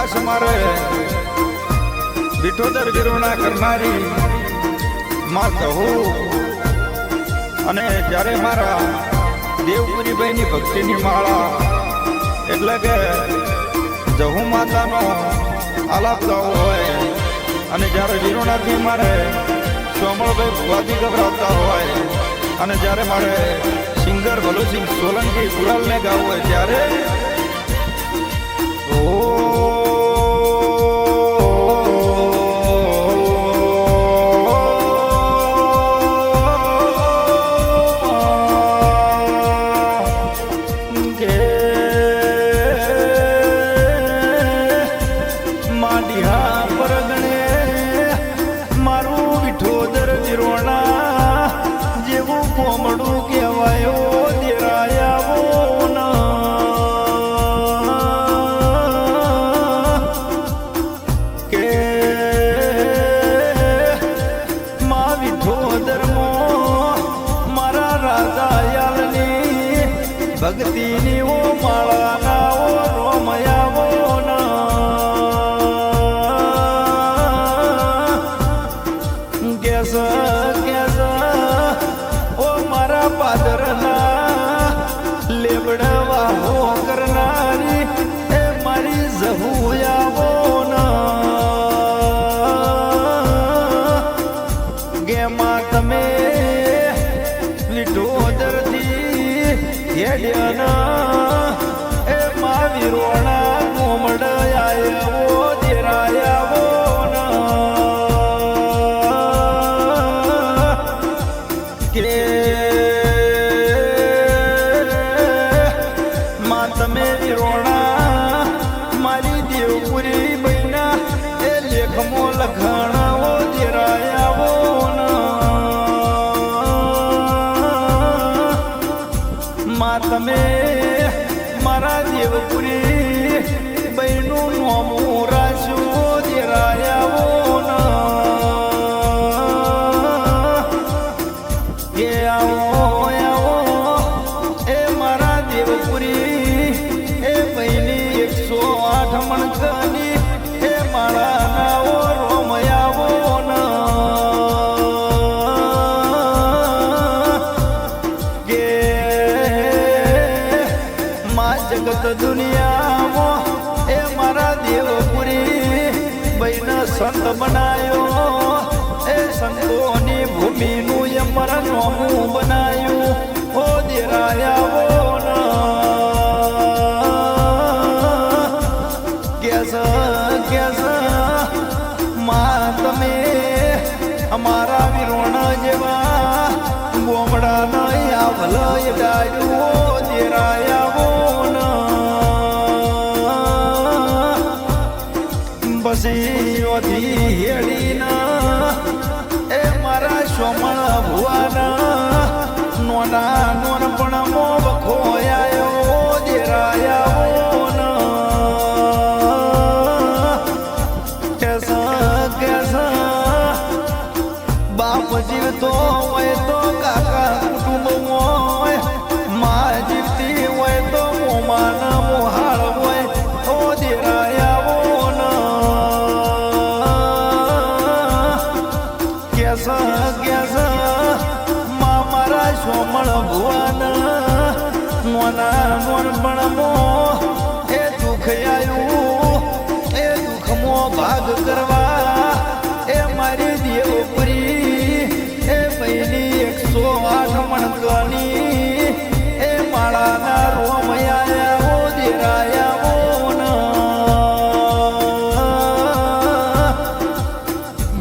ખાસ મારે વિઠોદર વિરોણા કરનારી માં કહું અને જ્યારે મારા દેવપુરીભાઈની ભક્તિની માળા એટલે કે જહુ માતાનો આલાપ ગાવો હોય અને જ્યારે વિરોણાથી મારે સોમળભાઈ ભુવાજી ગભરાવતા હોય અને જ્યારે મારે સિંગર ભલુસિંહ સોલંકી ગુલાલને ગાવું હોય ત્યારે ભક્તિની ઓ માળાના ઓ રોમયાવો કેસ કેસ ઓ મારા પાદરના લેબડવા હો કરનારી એ મારી જહુયાવો ગેમાં તમે વિઠોદરથી એ મા વિરોણા કોમડ આયવો દેરાયાવો કે મા તમે વિરોણા મારી દેવપુરી બહેના એ લેખમો લખાણાવો દેરાયાવો મા તમે મારા દેવપુરી બહેનું નોમું રાખ્યું દેરાયાવો કે આવો આવો એ મારા દેવપુરી એ બહેની 108 મણકાની એ માળાના ઓ રોમયાવો જગત દુનિયામાં એ મારા દેવપુરી બહેન સંત બનાયો એ સંતોની ભૂમિનું યમર નોમું બનાયું ઓ દેરાયાવો કેસ કેસ માં તમે અમારા વિરોણા જેવા ગોમડા નહીં આવલ ડાયું દેરાયાવો બસીઓથી હેડીના એ મારા સોમણ ભુવાના નોના નોનપણમો બખોયાયો દેરાયાવો કેસ કેસ બાપ જીવતો હોય તો કાકા કુટુંબ હોય મા જીવતી હોય તો મોમાના મોહાળ હોય ઓ દેરાયાવો મા મારા સોમણ ભુવાના નોના નોનપણમો એ દુઃખ આવ્યું એ દુઃખમો ભાગ કરવા એ મારી દેવપુરી એ બહેની 108 મણકાની એ માળાના રોમયાવો દેરાયાવો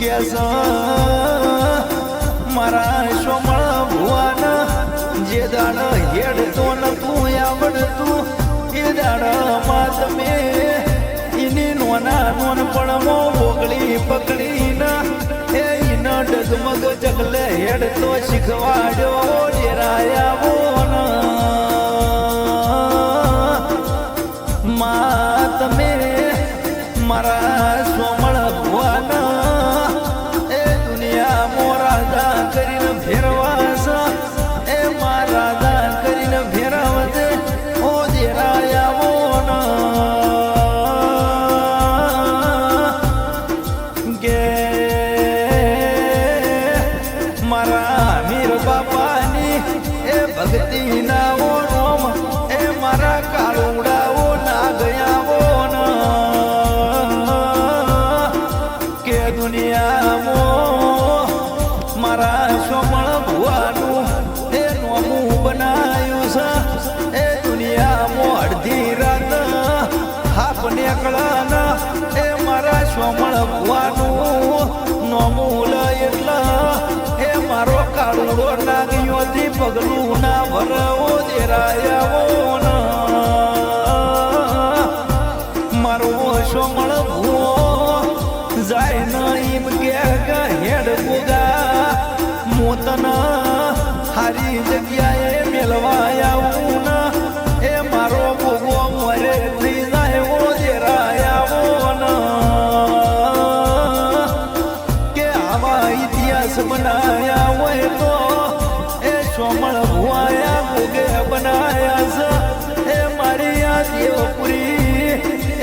ગેસ મારા સોમણ ભુવાના જે દાડ હેડતો નતું આવડતું એ દાડમાં તમે એની નોના નોનપણમાં ઓગળી પકડીને એ ઈનો ડગમગ જગલે હેડતો શીખવાડ્યો ડેરાયાવો મા તમે મારા સોમણ ભુવાના એ દુનિયા મોરાદા કરીને ફેરવાસ એ મારાદા કરીને ફેરવજે ઓ દેરાયાવો ભક્તિ ના રોમ એ મારા કાળુડાઓ ના ગયા કે દુનિયામાં મારા સોમળ ભુવાનું એ નોમું બનાયું છે એ દુનિયામાં અડધી રાત હાપ નીકળાના એ મારા સોમળ ભુવાનું નોમું એટલા એ મારો કાળુડો નાગીઓથી પગલું ના ભરવો દેરાયાવો મારો સોમળ ભુવો જાય નહીં કે હેડ ગોગા મોતના હારી જગ્યાએ મેલવાયાવું એ મારો ભોગો મરે થઈ જાય ઓ દેરાયાવો કે આવા ઇતિહાસ બનાયા હોય તો એ સોમળ ભુવાયા ભોગે બનાયા છે એ મારી આ દેવપુરી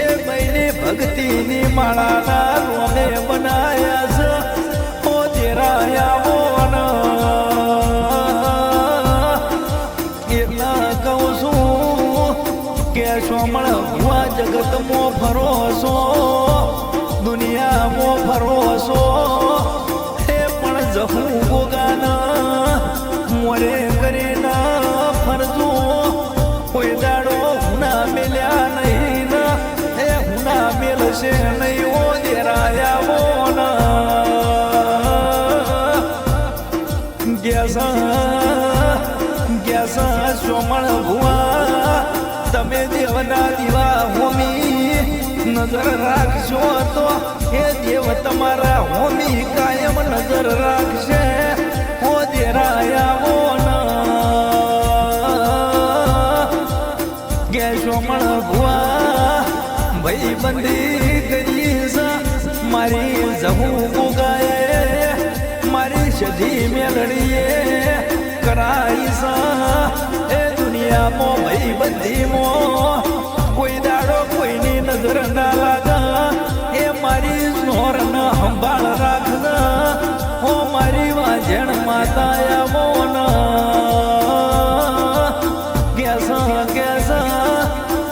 એ મહિને ભક્તિની માળાના રોમે બનાયા છે ઓ દેરાયાવો એટલા કહું છું કે સોમળ ભુવા જગતમાં ફરો છો દુનિયામાં ફરો છો એ પણ જહું ગોગાના મોરે કરીને ફરજો કોઈ દાડો હુના મેલ્યા નહીં એ હુના મેલશે નહીં ઓ દેરાયાવો ગ્યાસા સોમળ ભુવા તમે દેવના દીવા હોમી નજર રાખશો તો એ દેવ તમારા હોમી કાયમ નજર રાખશે ઓ દેરાયાવો કે સોમળ ભુવા ભાઈ બંધી કરી મારી જહું ગોગાએ મારી સધી મેલડીએ કરાઈ એ દુનિયામાં ભાઈ બંધીમાં કોઈ દાડો કોઈની નજર ના લાગા એ મારી સ્નોર ન સંભાળ રાખના હો મારી વાજણ માતા મોન કેસા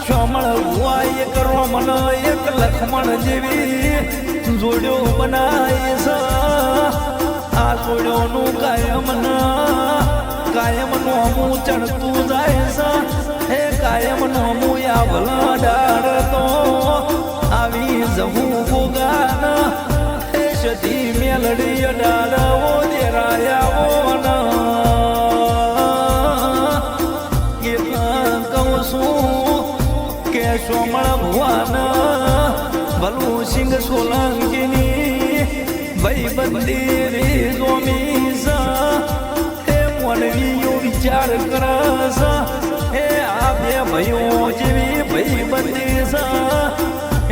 સોમળ ભુવા એક રોમન એક લખમણ જેવી જોડ્યો બનાય છે આ જોડ્યોનું કાયમ નોમું ચડતું જાય છે એ કાયમ નોમું આવલા ડાળ તો આવી જવું ગોગાના એ સતી મેલડી ડાળવો દેરાયાવો એટલા કહું છું કે સોમળ ભુવાના ભલું સિંહ સોલંકીની ભાઈ બંદી જોમી એ મોનવીઓ વિચાર કરસ એ આ બે ભાઈઓ જેવી ભાઈ બંદી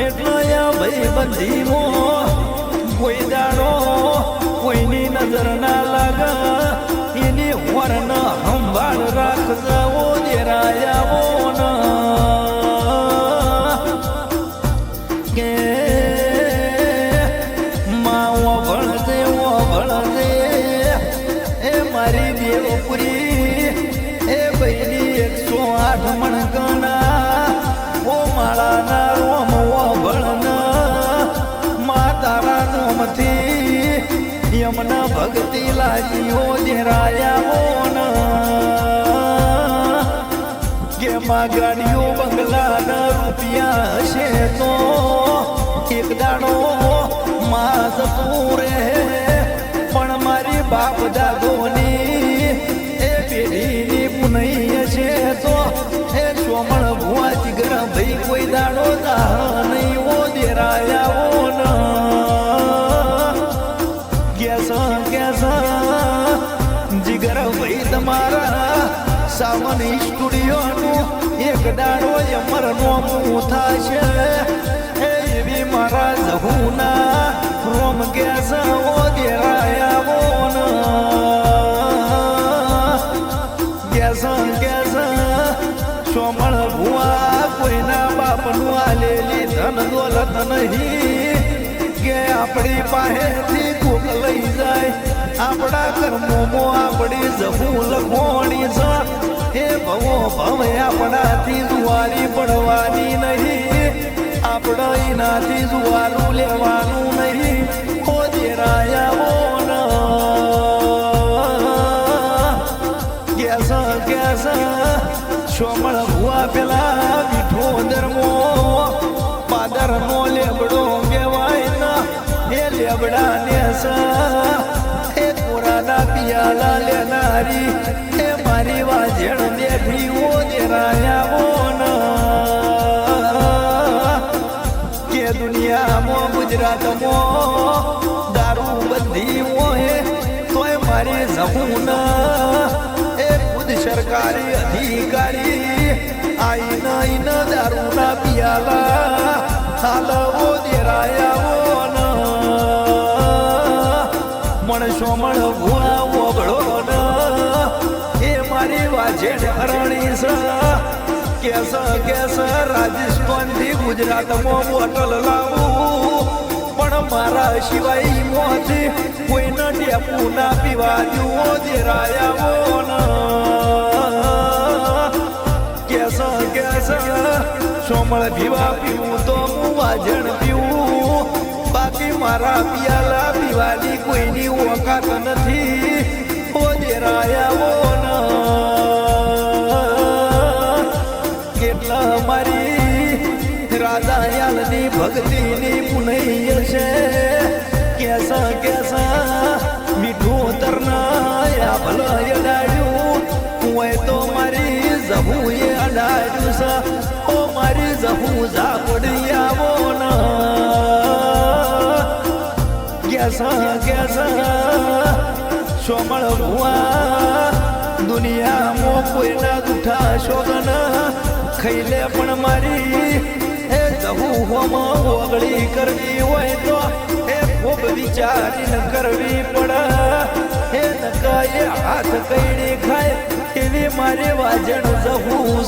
એટલા આ ભાઈ બંધીમાં કોઈ દાડો કોઈની નજર ના લાગા એની વરણ સંભાળ રાખજો દેરાયાવો કે માવો ભણજે એ મારી દેવપુરી એ ભાઈની 108 મણકના ઓ માળાના રોમ ઓ ભળના મા તારા નોમથી યમના ભક્તિ લાજીઓ દેરાયાવો કે માં ગાડીઓ બંગલાના રૂપિયા હશે તો એક દાડો માં જતું રહે પણ મારી બાપ દાદોની એ પેઢીની પુનઈ હશે તો એ સોમળ ભુવા જીગર ભાઈ કોઈ દાડો દાહ નહીં ઓ દેરાયાવો જીગર ભાઈ તમારા સાવની સ્ટુડિયોનું એક દાડો અમર નોમું થશે એવી મારા જહુના રોમ ગેસ ઓ દેરાયાવો ગેસ સોમળ ભુવા કોઈના બાપનું આલેલી ધન દોલત નહીં કે આપણી પાસેથી કોક લઈ જાય આપણા કર્મોમાં આપણી જહું લખોણી છે ભવો ભવે આપણાથી જુવારી પડવાની નહીં, આપણે એનાથી જુવારું લેવાનું નહીં. ઓ દેરાયા કેસ સોમળ ભુવા પેલા મીઠો ધર્મો પાદર નો લેબડો કહેવાય ના, એ લેબડા ને એ કોરાના પિયાલા લેનારી એ મારી વાજેણ બેઠી ઓ દેરાયા કે દુનિયામાં ગુજરાતમાં દારૂ બંધી હોય તોય મારી જમુના સરકારી અધિકારી આઈના દારૂના પિયાલા હાલવો દેરાયા મણસો મણ ભૂવા ઓગળો એ મારી વાજેડ હરણી કેસ રાજસ્થાનથી ગુજરાતમાં બોટલ લાવું પણ મારા સિવાય મોથી કોઈને ટેપુ ના પીવા જુઓ દેરાયા કેસ સોમળ પીવા પીવું તો હું વાજણ પીવું, બાકી મારા પિયાલા પીવાની કોઈની ઓકાત નથી. ઓ દેરાયા કેટલા મારી રાધાયાલની ભક્તિની પુનૈય છે. કેસ મીઠું તરનાયા ભલા અડાડ્યું હોય તો મારી જહું એ અડાડ્યું છે. ઓ મારી જહું ઝાપડી આવો કેસ સોમળ ભુવા દુનિયામાં કોઈના દુઠા શોગન ખાઈ લે પણ મારી એ જહું હોમાં ઓગળી કરવી હોય તો એ ખૂબ વિચારીને કરવી પડે. એ નકાએ હાથ કઈડી ખાય એવી મારી વાજણ જહું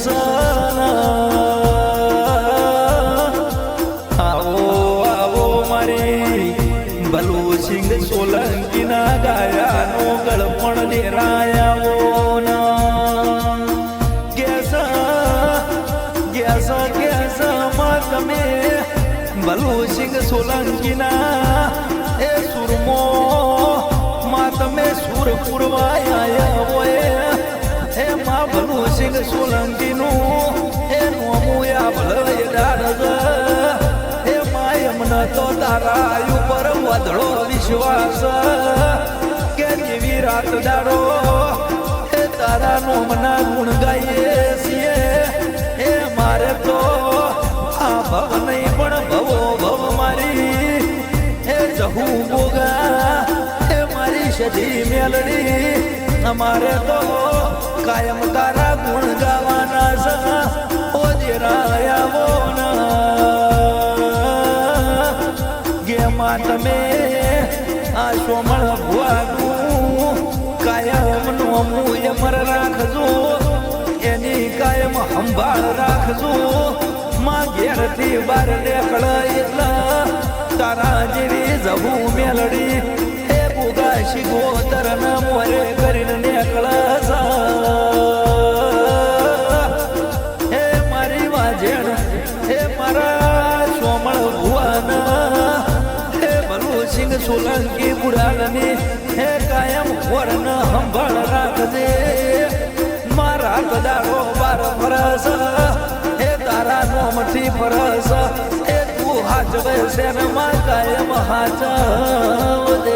આવો મારી ભલું સિંગ સોલંકીના ગાયાનો ગળપણ ડેરાયા કેસ માં તમે ભલું સિંગ સોલંકીના એ સુરમો માં તમે સુર પુરવાયા હોય એ માં ભલું સિંગ સોલંકીનું એ નોમુયા ભલય ડાળ એ માય મને તો તારા ઉપર વધળો વિશ્વાસ કે જેવી રાત દાડો એ તારા નોમના ગુણ ગાઈએ છીએ. એ મારે તો આ ભવ નહીં પણ ભવો ભવ મારી એ જહું બોગા એ મારી સધી મેલડી. અમારે તો કાયમ તારા ગુણ ગાવાના છે. ઓ દેરાયા ગેમાં તમે આ સોમળ ભુવાનું કાયમ નોમું અમર રાખજો, એની કાયમ સંભાળ રાખજો. માં ઘેરથી બાર નીકળે એટલે તારા જેવી જહું મેલડી એ બોગા શિગોતર ના મોરે કરીને નીકળે એ મારી વાજણ એ મારા સોમળ ભુવાના એ ભલું સિંગ સોલંકી બુડાલની એ કાયમ વરણ સંભાળ રાખજે. મારા કદારો બાર ફરસ એ તારા નોમથી ફરસ એ તું હાચવે છે ને માં કાયમ હાચવજે.